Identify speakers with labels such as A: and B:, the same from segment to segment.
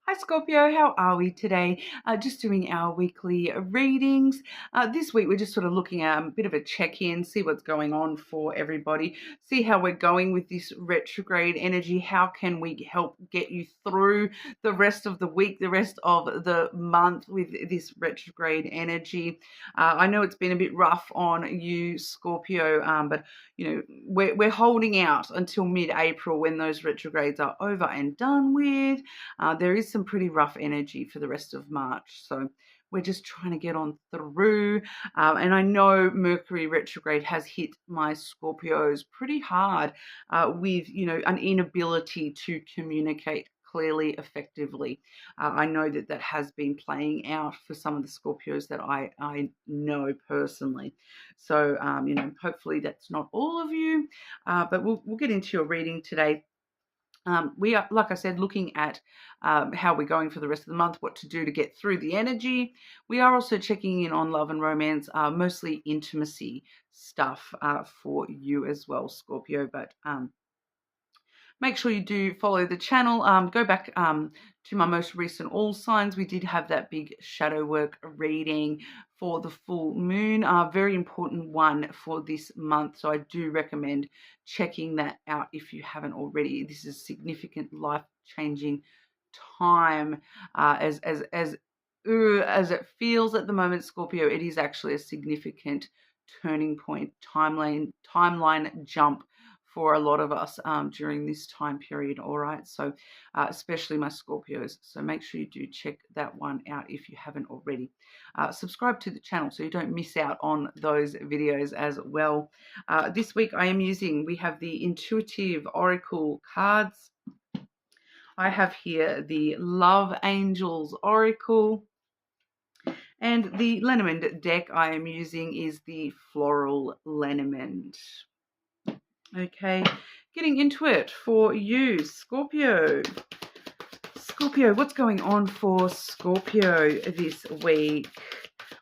A: Hi Scorpio, how are we today? Just doing our weekly readings. This week we're just sort of looking at a bit of a check-in, see what's going on for everybody, see how we're going with this retrograde energy. How can we help get you through the rest of the week, the rest of the month with this retrograde energy? I know it's been a bit rough on you, Scorpio, but we're holding out until mid-April when those retrogrades are over and done with. There is some pretty rough energy for the rest of March. So we're just trying to get on through. And I know Mercury retrograde has hit my Scorpios pretty hard with, an inability to communicate clearly, effectively. I know that has been playing out for some of the Scorpios that I know personally. So, hopefully that's not all of you, but we'll get into your reading today. We are, like I said, looking at how we're going for the rest of the month, what to do to get through the energy. We are also checking in on love and romance, mostly intimacy stuff for you as well, Scorpio. But make sure you do follow the channel. Go back to my most recent all signs. We did have that big shadow work reading for the full moon, a very important one for this month. So I do recommend checking that out if you haven't already. This is significant, life-changing time. As it feels at the moment, Scorpio, it is actually a significant turning point, timeline jump for a lot of us during this time period. All right, so especially my Scorpios. So make sure you do check that one out if you haven't already. Subscribe to the channel so you don't miss out on those videos as well. This week we have the Intuitive Oracle cards. I have here the Love Angels Oracle. And the Lenormand deck I am using is the Floral Lenormand. Okay, getting into it for you, Scorpio. Scorpio, what's going on for Scorpio this week?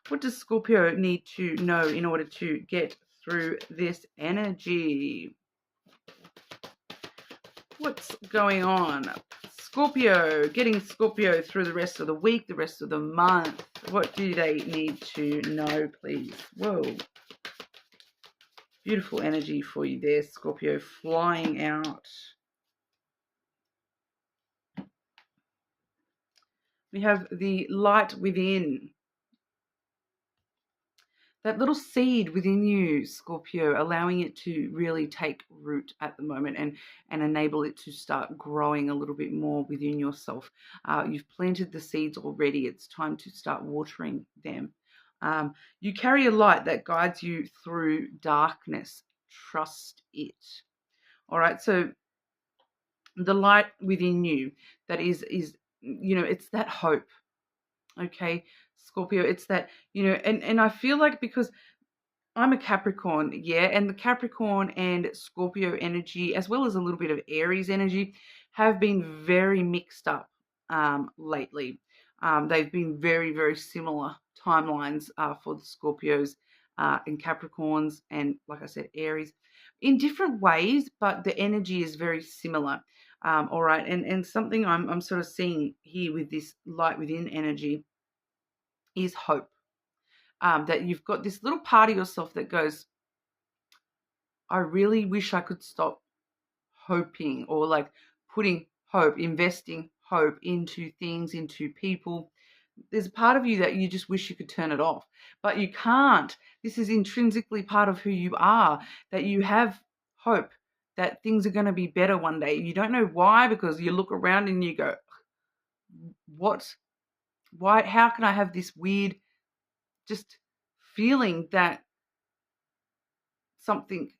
A: What does Scorpio need to know in order to get through this energy? What's going on? Scorpio, getting Scorpio through the rest of the week, the rest of the month. What do they need to know, please? Whoa. Beautiful energy for you there, Scorpio, flying out. We have the light within. That little seed within you, Scorpio, allowing it to really take root at the moment and enable it to start growing a little bit more within yourself. You've planted the seeds already. It's time to start watering them. You carry a light that guides you through darkness. Trust it. All right, so the light within you that is it's that hope. Okay, Scorpio, it's that, and I feel like because I'm a Capricorn, yeah, and the Capricorn and Scorpio energy, as well as a little bit of Aries energy, have been very mixed up lately. They've been very, very similar timelines for the Scorpios and Capricorns, and like I said, Aries, in different ways, but the energy is very similar. All right, and something I'm sort of seeing here with this light within energy is hope. That you've got this little part of yourself that goes, I really wish I could stop hoping, or like putting hope, investing hope into things, into people. There's a part of you that you just wish you could turn it off, but you can't. This is intrinsically part of who you are, that you have hope that things are going to be better one day. You don't know why, because you look around and you go, what? Why? How can I have this weird just feeling that something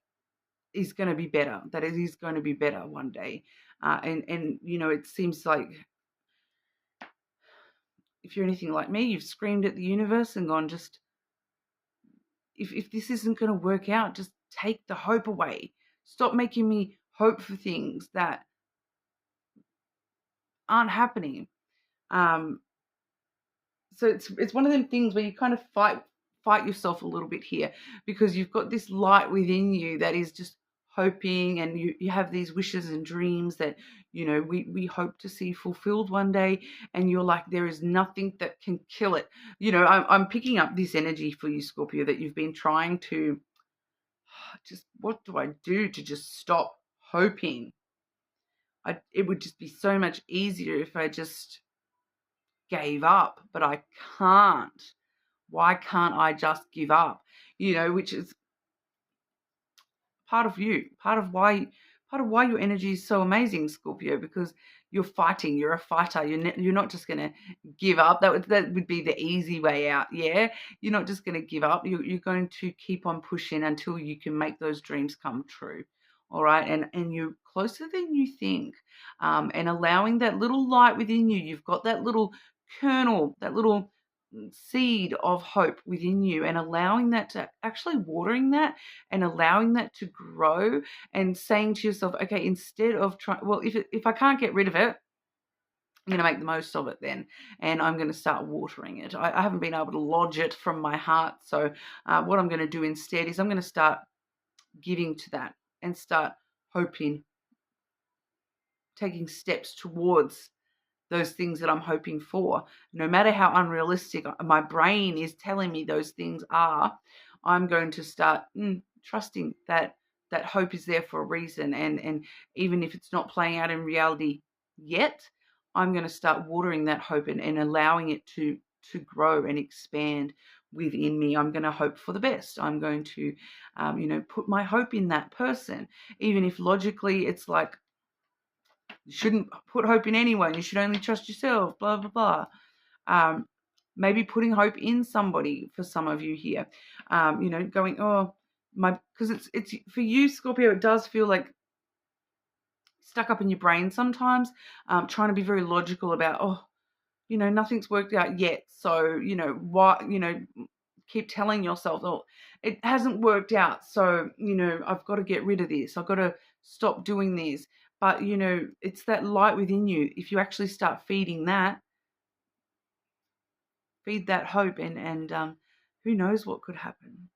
A: is going to be better, that it is going to be better one day? And it seems like if you're anything like me, you've screamed at the universe and gone, just, if this isn't going to work out, just take the hope away. Stop making me hope for things that aren't happening. So it's one of them things where you kind of fight yourself a little bit here, because you've got this light within you that is just hoping, and you have these wishes and dreams that, we hope to see fulfilled one day, and you're like, there is nothing that can kill it. I'm picking up this energy for you, Scorpio, that you've been trying to just, what do I do to just stop hoping? It would just be so much easier if I just gave up, but I can't. Why can't I just give up? Which is part of you, part of why your energy is so amazing, Scorpio, because you're fighting. You're a fighter. You're not just going to give up. That would be the easy way out. Yeah, you're not just going to give up. You're going to keep on pushing until you can make those dreams come true. All right, and you're closer than you think, and allowing that little light within you. You've got that little kernel, that little seed of hope within you, and allowing that to actually watering that and allowing that to grow, and saying to yourself, okay, instead of trying, well, if I can't get rid of it, I'm going to make the most of it then, and I'm going to start watering it. I haven't been able to lodge it from my heart, so what I'm going to do instead is I'm going to start giving to that and start hoping, taking steps towards those things that I'm hoping for. No matter how unrealistic my brain is telling me those things are, I'm going to start trusting that that hope is there for a reason. And even if it's not playing out in reality yet, I'm going to start watering that hope and allowing it to grow and expand within me. I'm going to hope for the best. I'm going to, put my hope in that person, even if logically it's like, you shouldn't put hope in anyone. You should only trust yourself, blah, blah, blah. Maybe putting hope in somebody for some of you here. Going, because it's for you, Scorpio, it does feel like stuck up in your brain sometimes, trying to be very logical about, nothing's worked out yet. So, why, keep telling yourself, it hasn't worked out. So, I've got to get rid of this. I've got to stop doing this. But, it's that light within you. If you actually start feeding that, feed that hope, and who knows what could happen.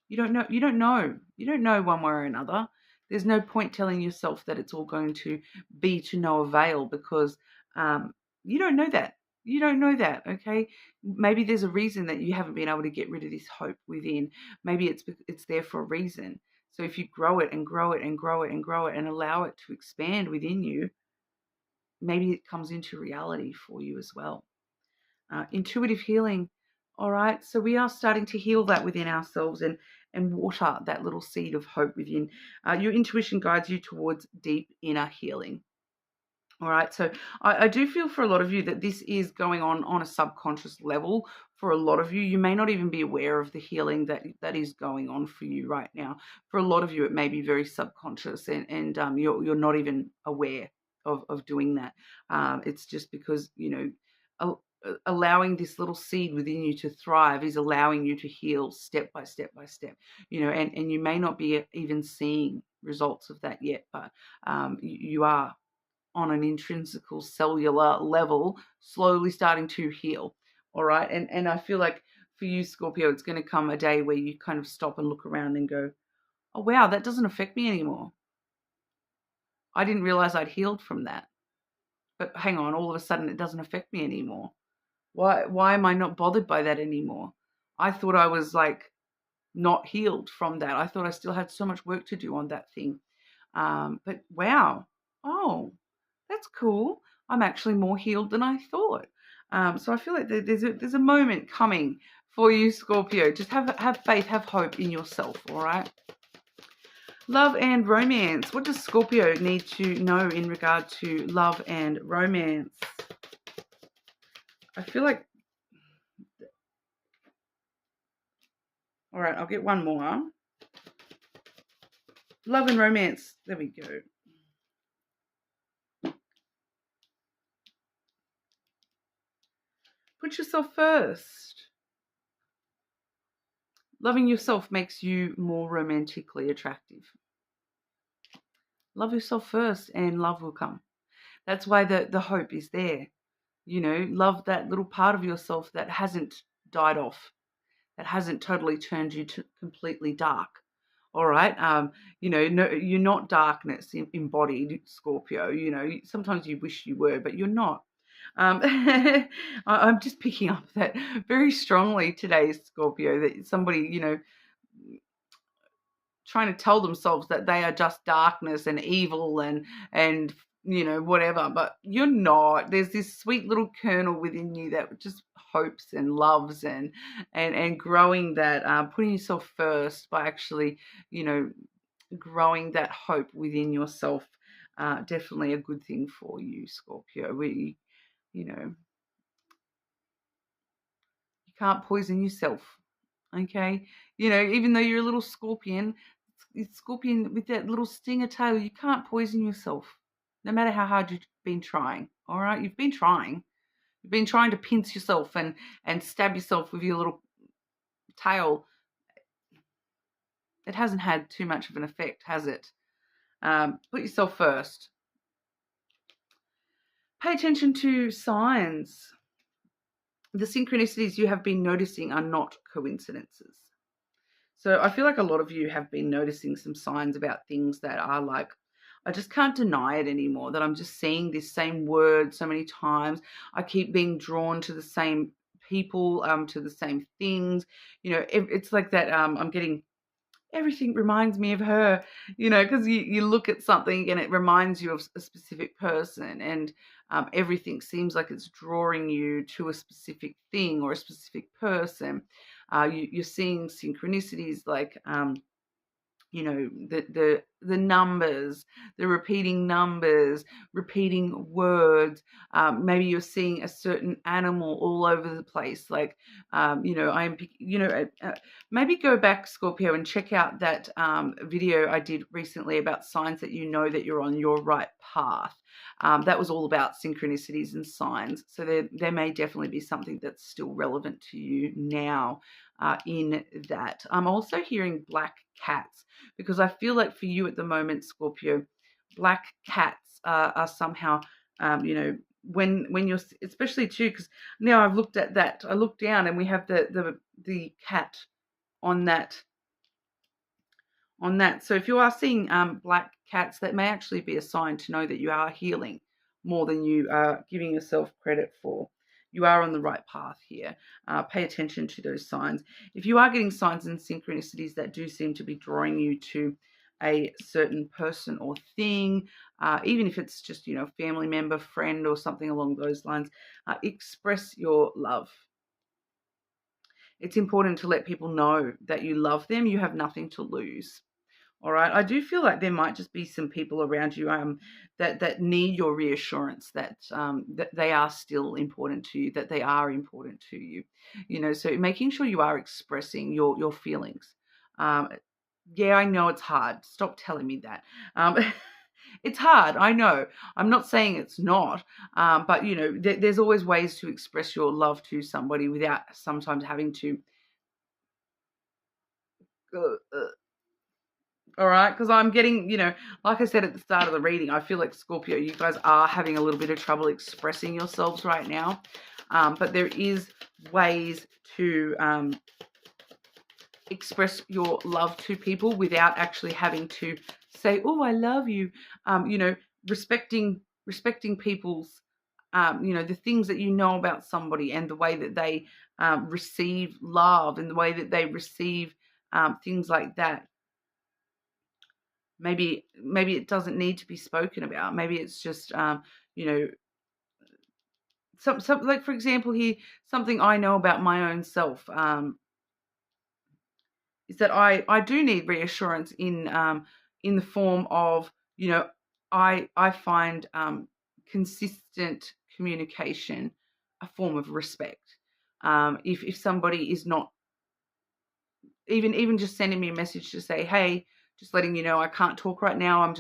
A: You don't know. You don't know. You don't know one way or another. There's no point telling yourself that it's all going to be to no avail, because you don't know that. You don't know that, okay? Maybe there's a reason that you haven't been able to get rid of this hope within. Maybe it's there for a reason. So if you grow it and grow it and grow it and grow it and allow it to expand within you, maybe it comes into reality for you as well. Intuitive healing. All right. So we are starting to heal that within ourselves and water that little seed of hope within. Your intuition guides you towards deep inner healing. All right. So I do feel for a lot of you that this is going on a subconscious level. For a lot of you, you may not even be aware of the healing that is going on for you right now. For a lot of you, it may be very subconscious, and you're not even aware of doing that. It's just because, allowing this little seed within you to thrive is allowing you to heal step by step by step, and you may not be even seeing results of that yet, but you are on an intrinsical cellular level slowly starting to heal. All right. And I feel like for you, Scorpio, it's going to come a day where you kind of stop and look around and go, oh, wow, that doesn't affect me anymore. I didn't realize I'd healed from that. But hang on, all of a sudden it doesn't affect me anymore. Why am I not bothered by that anymore? I thought I was like not healed from that. I thought I still had so much work to do on that thing. But wow. Oh, that's cool. I'm actually more healed than I thought. So I feel like there's a moment coming for you, Scorpio. Just have faith, have hope in yourself, all right? Love and romance. What does Scorpio need to know in regard to love and romance? I feel like... All right, I'll get one more. Love and romance. There we go. Put yourself first. Loving yourself makes you more romantically attractive. Love yourself first and love will come. That's why the hope is there. Love that little part of yourself that hasn't died off, that hasn't totally turned you to completely dark. All right. No, you're not darkness embodied, Scorpio. Sometimes you wish you were, but you're not. I'm just picking up that very strongly today, Scorpio, that somebody, trying to tell themselves that they are just darkness and evil and whatever, but you're not. There's this sweet little kernel within you that just hopes and loves and growing that, putting yourself first by actually growing that hope within yourself. Definitely a good thing for you, Scorpio. You can't poison yourself. Okay, even though you're a little scorpion, it's scorpion with that little stinger tail, you can't poison yourself, no matter how hard you've been trying. All right, you've been trying. You've been trying to pinch yourself and stab yourself with your little tail. It hasn't had too much of an effect, has it? Put yourself first. Pay attention to signs. The synchronicities you have been noticing are not coincidences. So I feel like a lot of you have been noticing some signs about things that are like, I just can't deny it anymore, that I'm just seeing this same word so many times. I keep being drawn to the same people, to the same things. It's like that. I'm getting, everything reminds me of her, because you look at something and it reminds you of a specific person, and everything seems like it's drawing you to a specific thing or a specific person. You're seeing synchronicities like, the numbers, the repeating numbers, repeating words. Maybe you're seeing a certain animal all over the place. Like, maybe go back, Scorpio, and check out that video I did recently about signs that you know that you're on your right path. That was all about synchronicities and signs. So there may definitely be something that's still relevant to you now in that. I'm also hearing black cats, because I feel like for you at the moment, Scorpio, black cats are somehow, when you're, especially too, because now I've looked at that, I look down and we have the cat on that. So if you are seeing black cats, that may actually be a sign to know that you are healing more than you are giving yourself credit for. You are on the right path here. Pay attention to those signs. If you are getting signs and synchronicities that do seem to be drawing you to a certain person or thing, even if it's just, family member, friend, or something along those lines, express your love. It's important to let people know that you love them. You have nothing to lose. All right. I do feel like there might just be some people around you that need your reassurance that that they are still important to you, that they are important to you. So making sure you are expressing your feelings. Yeah, I know it's hard. Stop telling me that. It's hard. I know. I'm not saying it's not. But there's always ways to express your love to somebody without sometimes having to. All right, because I'm getting, like I said at the start of the reading, I feel like Scorpio, you guys are having a little bit of trouble expressing yourselves right now. But there is ways to express your love to people without actually having to say, "Oh, I love you." Respecting people's, the things that you know about somebody and the way that they receive love and the way that they receive things like that. Maybe it doesn't need to be spoken about. Maybe it's just, some like, for example, here, something I know about my own self is that I do need reassurance in the form of, I find consistent communication a form of respect. If somebody is not even just sending me a message to say, hey, just letting you know I can't talk right now.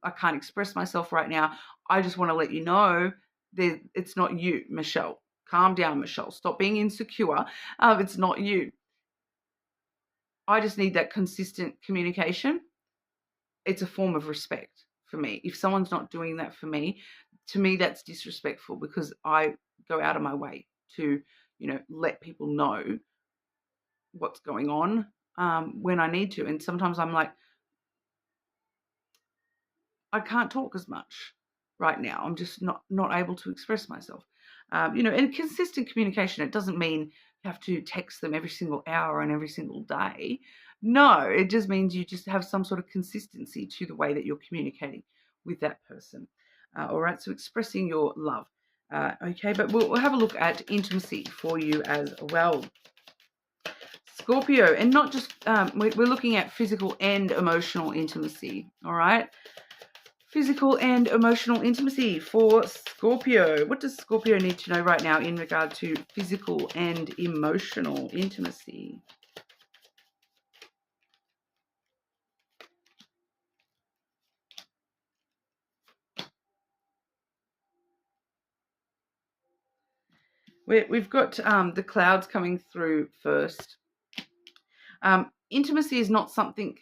A: I can't express myself right now. I just want to let you know that it's not you, Michelle. Calm down, Michelle. Stop being insecure. It's not you. I just need that consistent communication. It's a form of respect for me. If someone's not doing that for me, to me, that's disrespectful, because I go out of my way to, let people know what's going on when I need to. And sometimes I'm like, I can't talk as much right now. I'm just not able to express myself. And consistent communication, it doesn't mean you have to text them every single hour and every single day. No, it just means you just have some sort of consistency to the way that you're communicating with that person. All right, so expressing your love. Okay, but we'll have a look at intimacy for you as well. Scorpio, and not just, we're looking at physical and emotional intimacy. All right. Physical and emotional intimacy for Scorpio. What does Scorpio need to know right now in regard to physical and emotional intimacy? We've got the clouds coming through first. Intimacy is not something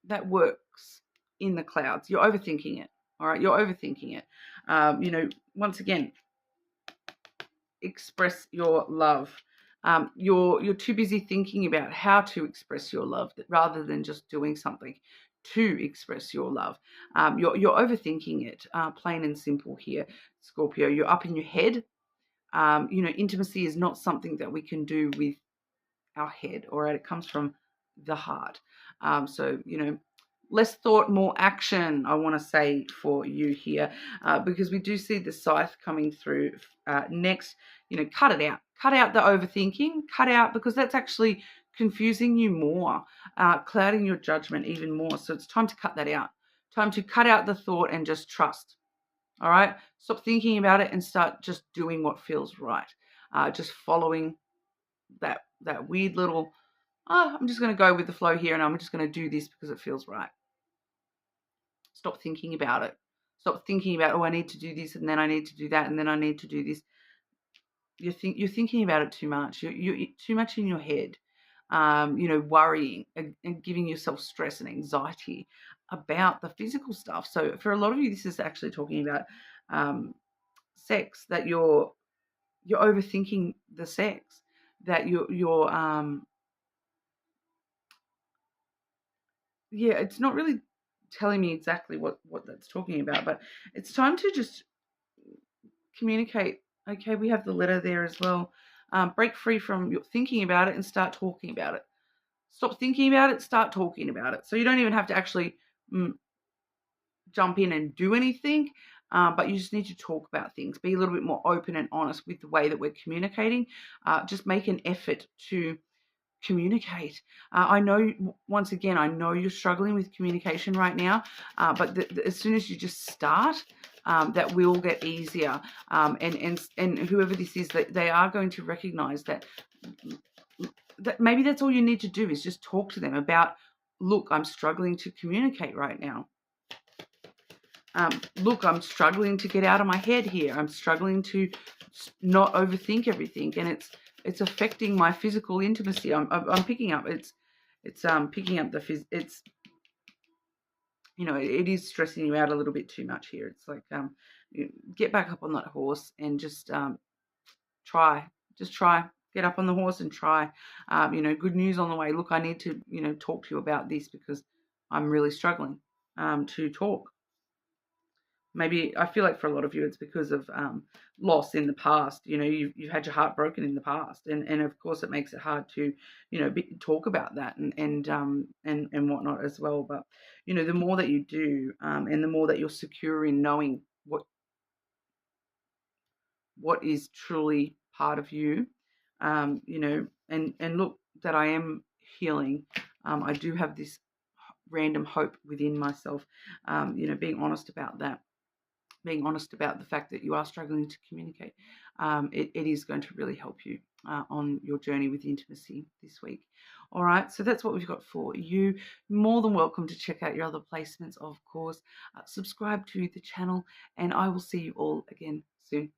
A: that works in the clouds. You're overthinking it. All right, you're overthinking it. Once again, express your love. You're too busy thinking about how to express your love rather than just doing something to express your love. You're overthinking it, plain and simple here, Scorpio. You're up in your head. Intimacy is not something that we can do with our head, all right? It comes from the heart. So, less thought, more action, I want to say for you here, because we do see the scythe coming through next. Cut it out. Cut out the overthinking. Cut out, because that's actually confusing you more, clouding your judgment even more. So it's time to cut that out. Time to cut out the thought and just trust. All right? Stop thinking about it and start just doing what feels right. Just following that weird little, I'm just going to go with the flow here and I'm just going to do this because it feels right. Stop thinking about it. Stop thinking about, I need to do this and then I need to do that and then I need to do this. You're thinking about it too much. You're too much in your head, worrying and giving yourself stress and anxiety about the physical stuff. So for a lot of you, this is actually talking about sex, that you're overthinking the sex, that you're it's not really telling me exactly what that's talking about, but it's time to just communicate. Okay, we have the letter there as well. Break free from your thinking about it and start talking about it. Stop thinking about it, start talking about it. So you don't even have to actually jump in and do anything, but you just need to talk about things. Be a little bit more open and honest with the way that we're communicating. Just make an effort to communicate. I know, once again, I know you're struggling with communication right now, but as soon as you just start, that will get easier. And whoever this is, that they are going to recognize that maybe that's all you need to do is just talk to them about, look, I'm struggling to communicate right now. Look, I'm struggling to get out of my head here. I'm struggling to not overthink everything, and it's affecting my physical intimacy. I'm picking up. It's picking up it's it is stressing you out a little bit too much here. It's like get back up on that horse and just try. Just try. Get up on the horse and try. Good news on the way. Look, I need to talk to you about this because I'm really struggling to talk. Maybe I feel like for a lot of you, it's because of loss in the past. You've had your heart broken in the past, and of course it makes it hard to, talk about that and whatnot as well. But the more that you do, and the more that you're secure in knowing what is truly part of you, and look, that I am healing. I do have this random hope within myself. Being honest about that. Being honest about the fact that you are struggling to communicate, it is going to really help you on your journey with intimacy this week. All right, so that's what we've got for you. More than welcome to check out your other placements, of course. Subscribe to the channel, and I will see you all again soon.